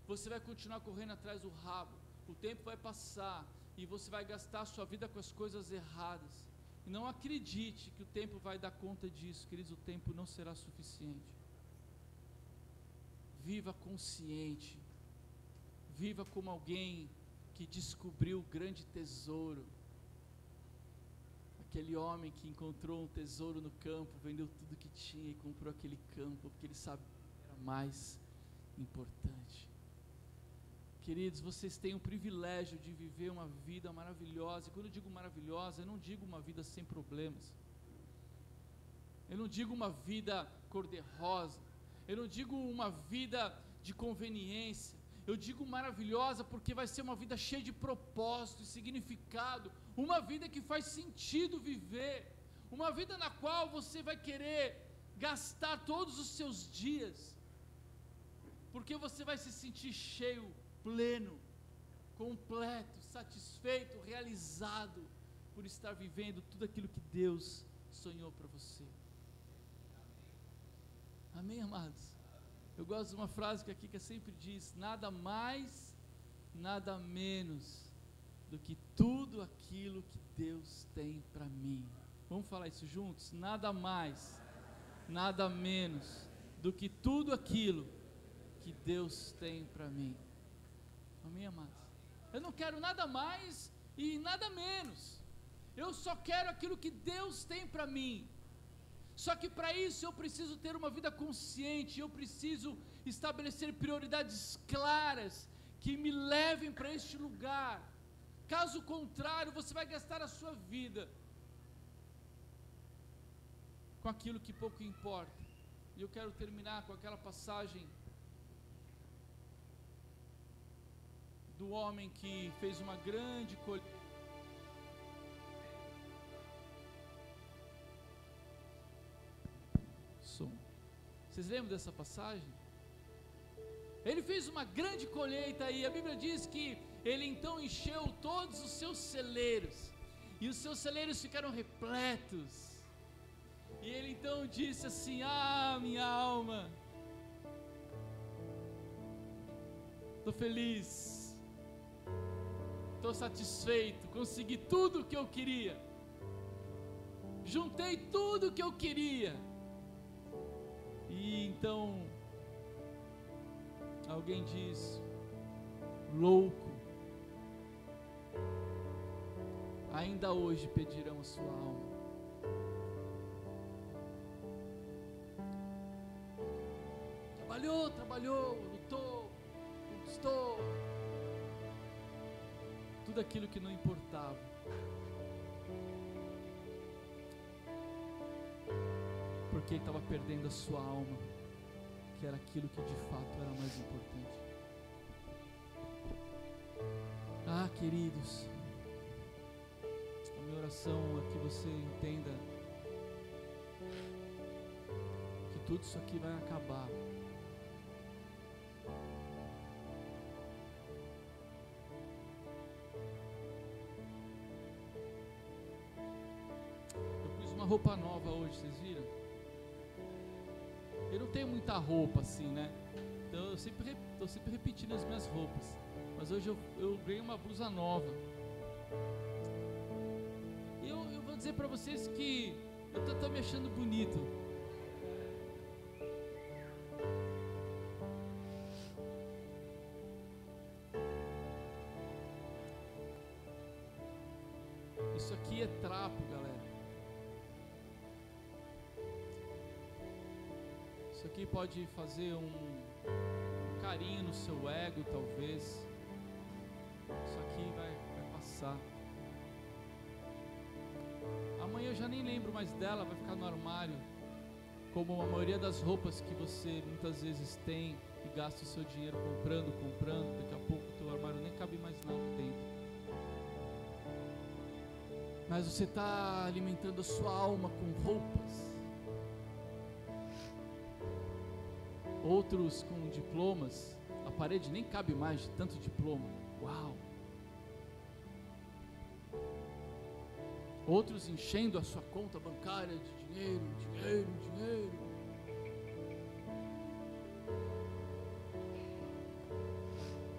Você vai continuar correndo atrás do rabo, o tempo vai passar, e você vai gastar a sua vida com as coisas erradas. E não acredite que o tempo vai dar conta disso, queridos, o tempo não será suficiente. Viva consciente, viva como alguém que descobriu o grande tesouro. Aquele homem que encontrou um tesouro no campo, vendeu tudo que tinha e comprou aquele campo, porque ele sabia que era mais importante. Queridos, vocês têm o privilégio de viver uma vida maravilhosa. E quando eu digo maravilhosa, eu não digo uma vida sem problemas. Eu não digo uma vida cor-de-rosa. Eu não digo uma vida de conveniência. Eu digo maravilhosa porque vai ser uma vida cheia de propósito e significado. Uma vida que faz sentido viver. Uma vida na qual você vai querer gastar todos os seus dias. Porque você vai se sentir cheio, pleno, completo, satisfeito, realizado por estar vivendo tudo aquilo que Deus sonhou para você. Amém, amados? Eu gosto de uma frase que a Kika sempre diz: nada mais, nada menos do que tudo aquilo que Deus tem para mim. Vamos falar isso juntos? Nada mais, nada menos do que tudo aquilo que Deus tem para mim. Amém, amados? Eu não quero nada mais e nada menos. Eu só quero aquilo que Deus tem para mim. Só que para isso eu preciso ter uma vida consciente, eu preciso estabelecer prioridades claras que me levem para este lugar. Caso contrário, você vai gastar a sua vida com aquilo que pouco importa. E eu quero terminar com aquela passagem do homem que fez uma grande colheita. Vocês lembram dessa passagem? Ele fez uma grande colheita e a Bíblia diz que ele então encheu todos os seus celeiros, e os seus celeiros ficaram repletos, e ele então disse assim: ah, minha alma, estou feliz, estou satisfeito, consegui tudo o que eu queria, juntei tudo o que eu queria. E então alguém diz: louco, ainda hoje pedirão a sua alma. Trabalhou, lutou, conquistou tudo aquilo que não importava, porque estava perdendo a sua alma, que era aquilo que de fato era mais importante. Ah, queridos, a minha oração é que você entenda que tudo isso aqui vai acabar. Roupa nova hoje, vocês viram? Eu não tenho muita roupa assim, né? Então eu estou sempre repetindo as minhas roupas. Mas hoje eu ganhei uma blusa nova. E eu vou dizer para vocês que eu estou me achando bonito. Isso aqui é trapo, galera. Isso aqui pode fazer um carinho no seu ego, talvez. Isso aqui vai passar. Amanhã eu já nem lembro mais dela, vai ficar no armário, como a maioria das roupas que você muitas vezes tem e gasta o seu dinheiro comprando, daqui a pouco o teu armário nem cabe mais nada dentro. Mas você está alimentando a sua alma com roupas. Outros com diplomas, a parede nem cabe mais de tanto diploma. Uau! Outros enchendo a sua conta bancária de dinheiro.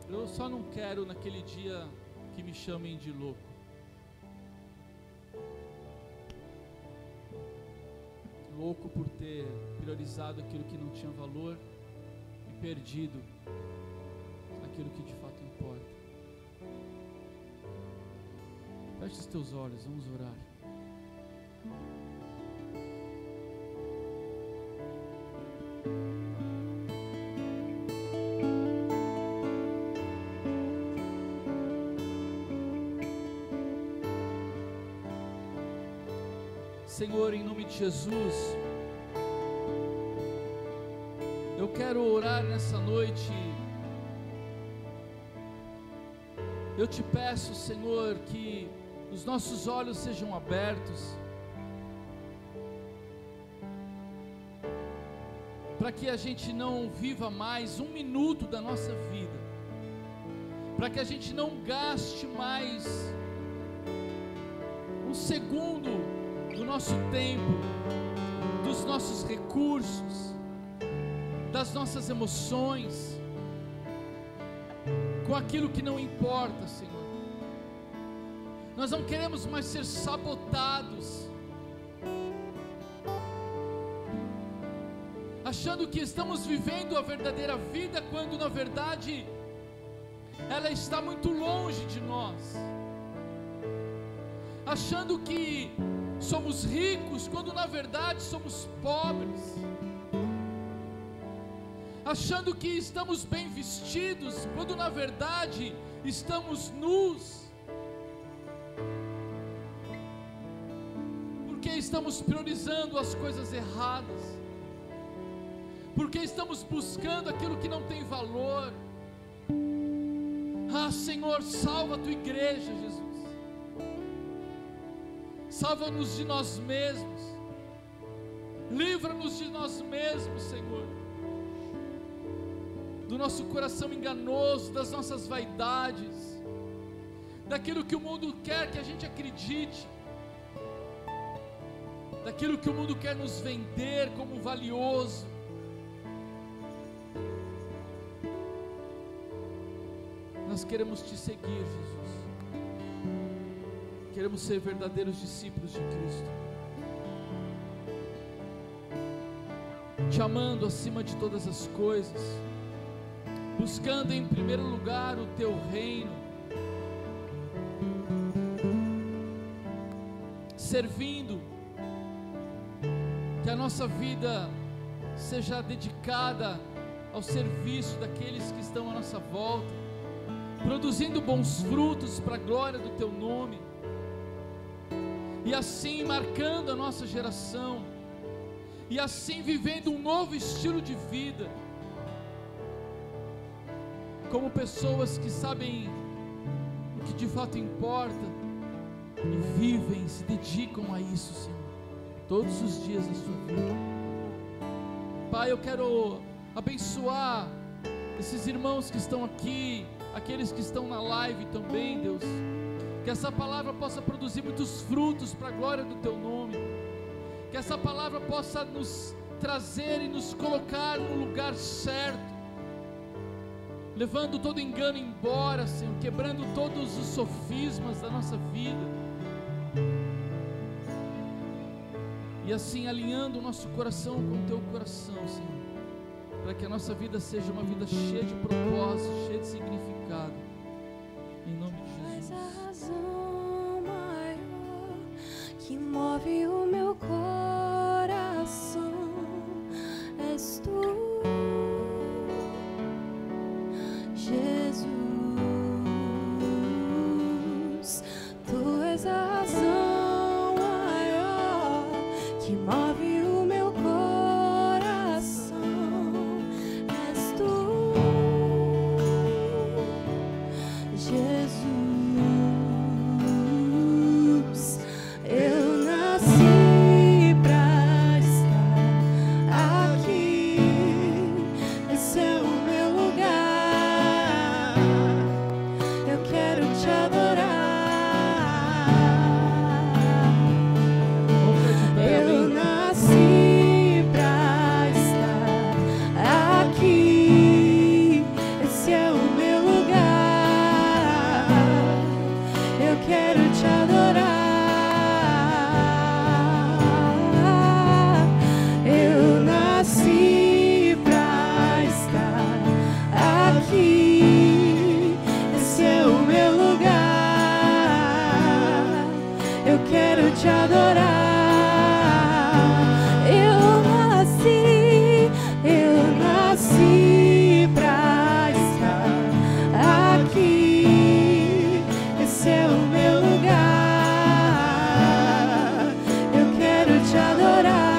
Eu só não quero naquele dia que me chamem de louco. Louco por ter priorizado aquilo que não tinha valor e perdido aquilo que de fato importa. Feche os teus olhos, vamos orar. Senhor, em nome de Jesus, eu quero orar nessa noite. Eu te peço, Senhor, que os nossos olhos sejam abertos, para que a gente não viva mais um minuto da nossa vida, para que a gente não gaste mais um segundo do nosso tempo, dos nossos recursos, das nossas emoções, com aquilo que não importa, Senhor. Nós não queremos mais ser sabotados, achando que estamos vivendo a verdadeira vida, quando na verdade ela está muito longe de nós, achando que somos ricos, quando na verdade somos pobres, achando que estamos bem vestidos, quando na verdade estamos nus, porque estamos priorizando as coisas erradas, porque estamos buscando aquilo que não tem valor. Ah, Senhor, salva a tua igreja, Jesus. Salva-nos de nós mesmos, livra-nos de nós mesmos, Senhor, do nosso coração enganoso, das nossas vaidades, daquilo que o mundo quer que a gente acredite, daquilo que o mundo quer nos vender como valioso. Nós queremos te seguir, Jesus. queremos ser verdadeiros discípulos de Cristo, te amando acima de todas as coisas, buscando em primeiro lugar o teu reino, servindo, que a nossa vida seja dedicada ao serviço daqueles que estão à nossa volta, produzindo bons frutos para a glória do teu nome, e assim marcando a nossa geração, e assim vivendo um novo estilo de vida, como pessoas que sabem o que de fato importa, e vivem, se dedicam a isso, Senhor, todos os dias da sua vida. Pai, eu quero abençoar esses irmãos que estão aqui, aqueles que estão na live também, Deus, que essa palavra possa produzir muitos frutos para a glória do teu nome, que essa palavra possa nos trazer e nos colocar no lugar certo, levando todo engano embora, Senhor, quebrando todos os sofismas da nossa vida, e assim alinhando o nosso coração com o teu coração, Senhor, para que a nossa vida seja uma vida cheia de propósito, cheia de significado, em nome de Jesus. Mas a razão maior que move o meu coração és tu, Jesus. Tu és a razão maior que move o meu coração és tu, Jesus. Eu nasci pra estar aqui, esse é o meu lugar. Eu quero te adorar. Eu nasci pra estar aqui, esse é o meu lugar. Eu quero te adorar. Eu nasci pra estar aqui, esse é o meu lugar. Eu quero te adorar. Eu nasci pra estar aqui, esse é o meu lugar. Eu quero te adorar.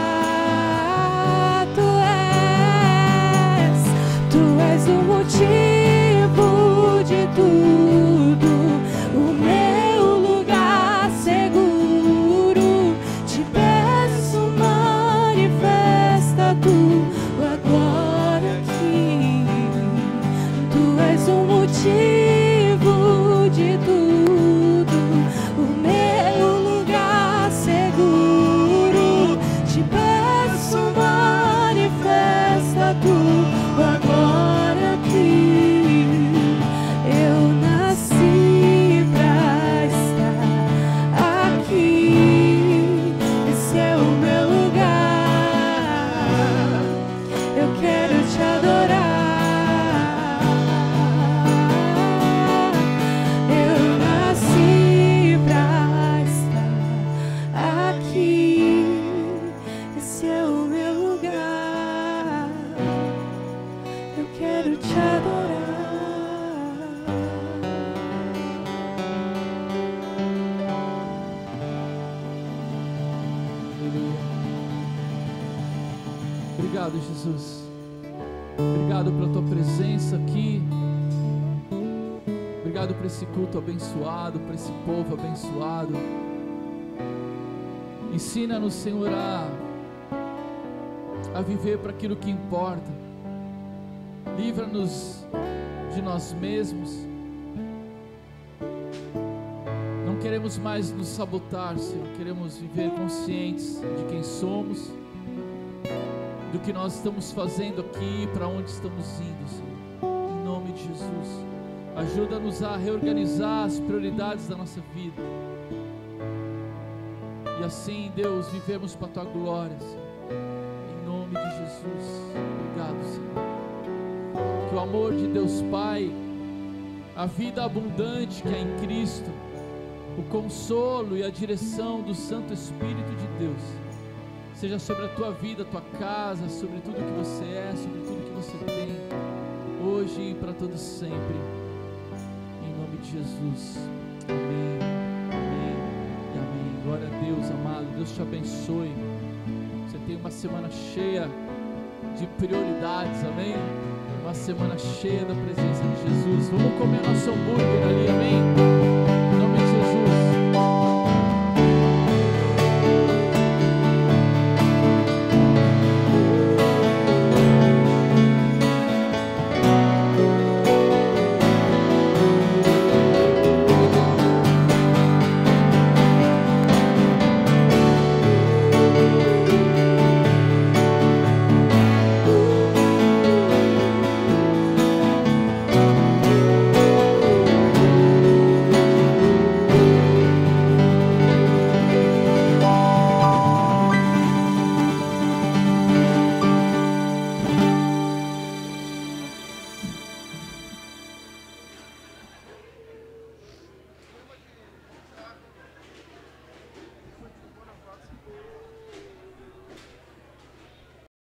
Tu és o motivo de tudo, o meu lugar seguro. Te peço, manifesta tua glória aqui. Tu és o motivo de tudo, o meu lugar seguro. Te peço, manifesta tua glória aqui. Eu nasci pra estar aqui, esse é o meu lugar. Eu quero te adorar. Eu nasci pra estar aqui, esse é o meu lugar. Eu quero te adorar. Obrigado, Jesus. Obrigado pela tua presença aqui. Obrigado por esse culto abençoado, por esse povo abençoado. Ensina-nos, Senhor, a viver para aquilo que importa. Livra-nos de nós mesmos. Não queremos mais nos sabotar, Senhor. Queremos viver conscientes de quem somos, do que nós estamos fazendo aqui, para onde estamos indo, Senhor. Em nome de Jesus, ajuda-nos a reorganizar as prioridades da nossa vida. E assim, Deus, vivemos para a Tua glória, Senhor. Em nome de Jesus. Obrigado, Senhor. Que o amor de Deus Pai, a vida abundante que há em Cristo, o consolo e a direção do Santo Espírito de Deus seja sobre a tua vida, a tua casa, sobre tudo que você é, sobre tudo que você tem, hoje e para todo sempre, em nome de Jesus. Amém, amém e amém. Glória a Deus, amado. Deus te abençoe. Você tem uma semana cheia de prioridades, amém? Uma semana cheia da presença de Jesus. Vamos comer nosso hambúrguer ali, amém?